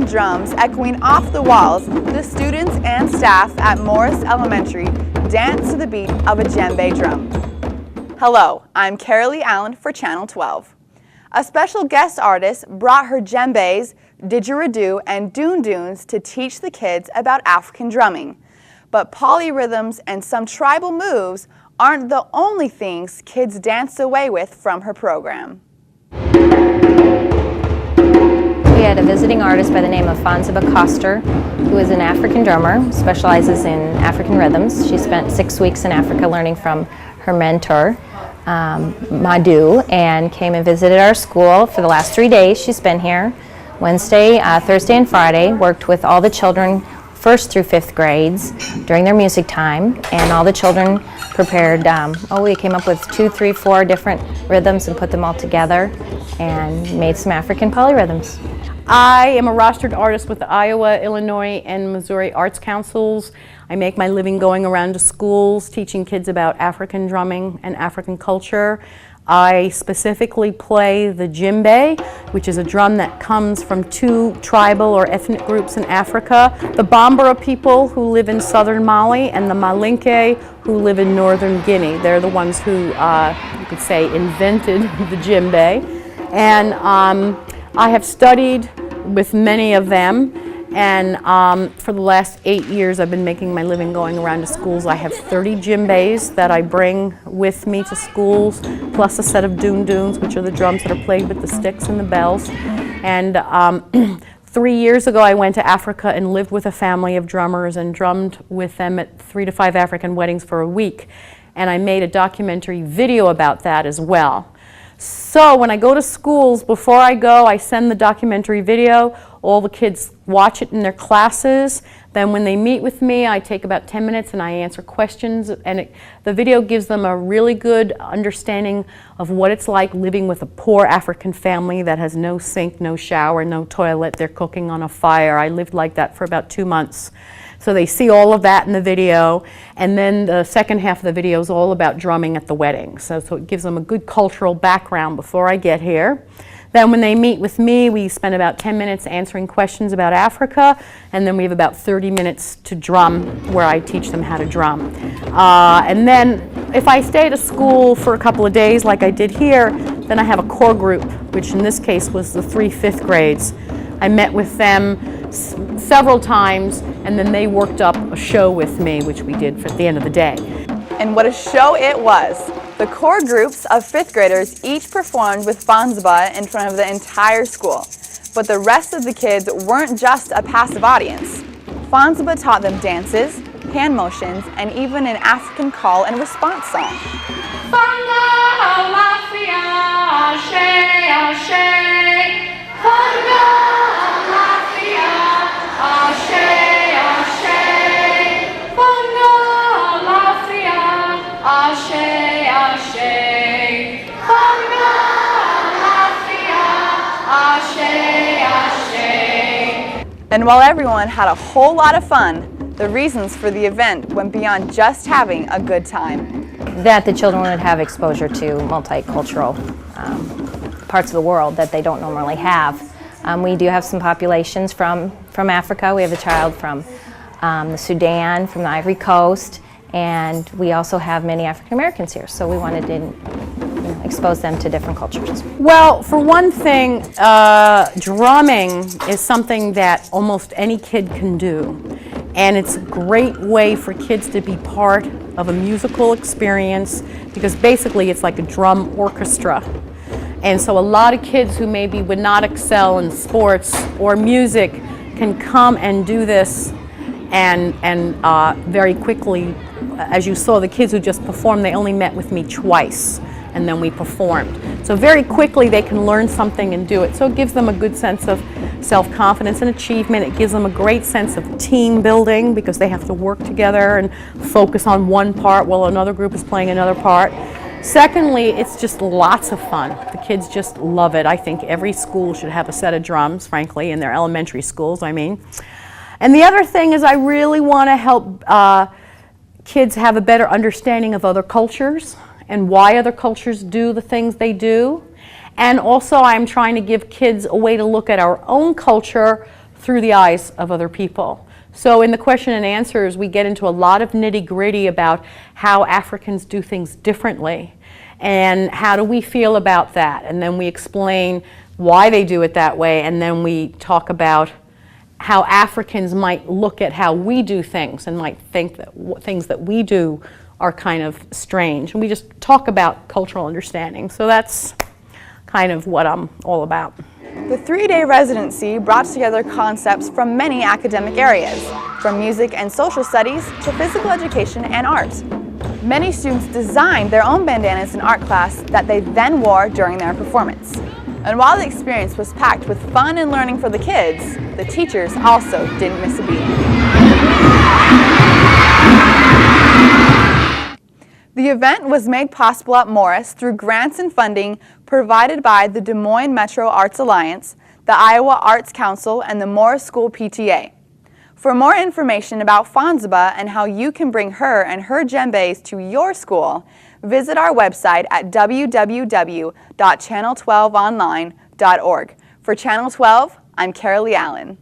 African drums echoing off the walls, the students and staff at Morris Elementary dance to the beat of a djembe drum. Hello, I'm Carolee Allen for Channel 12. A special guest artist brought her djembes, didgeridoo, and doon-doons to teach the kids about African drumming. But polyrhythms and some tribal moves aren't the only things kids danced away with from her program. We had a visiting artist by the name of Fanziba Koster, who is an African drummer, specializes in African rhythms. She spent 6 weeks in Africa learning from her mentor, Madhu, and came and visited our school for the last 3 days. She's been here Wednesday, Thursday, and Friday, worked with all the children, 1st through 5th grades, during their music time, and all the children prepared, we came up with 2, 3, 4 different rhythms and put them all together and made some African polyrhythms. I am a rostered artist with the Iowa, Illinois, and Missouri Arts Councils. I make my living going around to schools teaching kids about African drumming and African culture. I specifically play the djembe, which is a drum that comes from 2 tribal or ethnic groups in Africa. The Bambara people who live in southern Mali and the Malinke who live in northern Guinea. They're the ones who, you could say, invented the djembe. And I have studied with many of them, and for the last 8 years I've been making my living going around to schools. I have 30 djembes that I bring with me to schools, plus a set of doon-doons, which are the drums that are played with the sticks and the bells. And 3 years ago I went to Africa and lived with a family of drummers and drummed with them at 3 to 5 African weddings for a week. And I made a documentary video about that as well. So when I go to schools, before I go, I send the documentary video. All the kids watch it in their classes. Then when they meet with me, I take about 10 minutes and I answer questions. And the video gives them a really good understanding of what it's like living with a poor African family that has no sink, no shower, no toilet. They're cooking on a fire. I lived like that for about 2 months. So they see all of that in the video, and then the second half of the video is all about drumming at the wedding. So it gives them a good cultural background before I get here. Then when they meet with me, we spend about 10 minutes answering questions about Africa, and then we have about 30 minutes to drum, where I teach them how to drum. And then if I stay at a school for a couple of days like I did here, then I have a core group, which in this case was the 3 5th grades. I met with them several times, and then they worked up a show with me, which we did at the end of the day. And what a show it was! The core groups of 5th graders each performed with Fanziba in front of the entire school. But the rest of the kids weren't just a passive audience. Fanziba taught them dances, hand motions, and even an African call and response song. And while everyone had a whole lot of fun, the reasons for the event went beyond just having a good time. That the children would have exposure to multicultural parts of the world that they don't normally have. We do have some populations from Africa. We have a child from the Sudan, from the Ivory Coast, and we also have many African Americans here, so we wanted to expose them to different cultures. Well, for one thing, drumming is something that almost any kid can do, and it's a great way for kids to be part of a musical experience, because basically it's like a drum orchestra. And so a lot of kids who maybe would not excel in sports or music can come and do this, and very quickly, as you saw, the kids who just performed, they only met with me twice, and then we performed. So very quickly they can learn something and do it. So it gives them a good sense of self-confidence and achievement. It gives them a great sense of team building, because they have to work together and focus on one part while another group is playing another part. Secondly, it's just lots of fun. The kids just love it. I think every school should have a set of drums, frankly, in their elementary schools, I mean. And the other thing is I really want to help kids have a better understanding of other cultures and why other cultures do the things they do. And also I'm trying to give kids a way to look at our own culture through the eyes of other people. So in the question and answers, we get into a lot of nitty-gritty about how Africans do things differently and how do we feel about that. And then we explain why they do it that way, and then we talk about how Africans might look at how we do things and might think that things that we do are kind of strange. And we just talk about cultural understanding. So that's kind of what I'm all about. The 3-day residency brought together concepts from many academic areas, from music and social studies to physical education and art. Many students designed their own bandanas in art class that they then wore during their performance. And while the experience was packed with fun and learning for the kids, the teachers also didn't miss a beat. The event was made possible at Morris through grants and funding provided by the Des Moines Metro Arts Alliance, the Iowa Arts Council, and the Morris School PTA. For more information about Fonzaba and how you can bring her and her djembes to your school, visit our website at www.channel12online.org. For Channel 12, I'm Carolee Allen.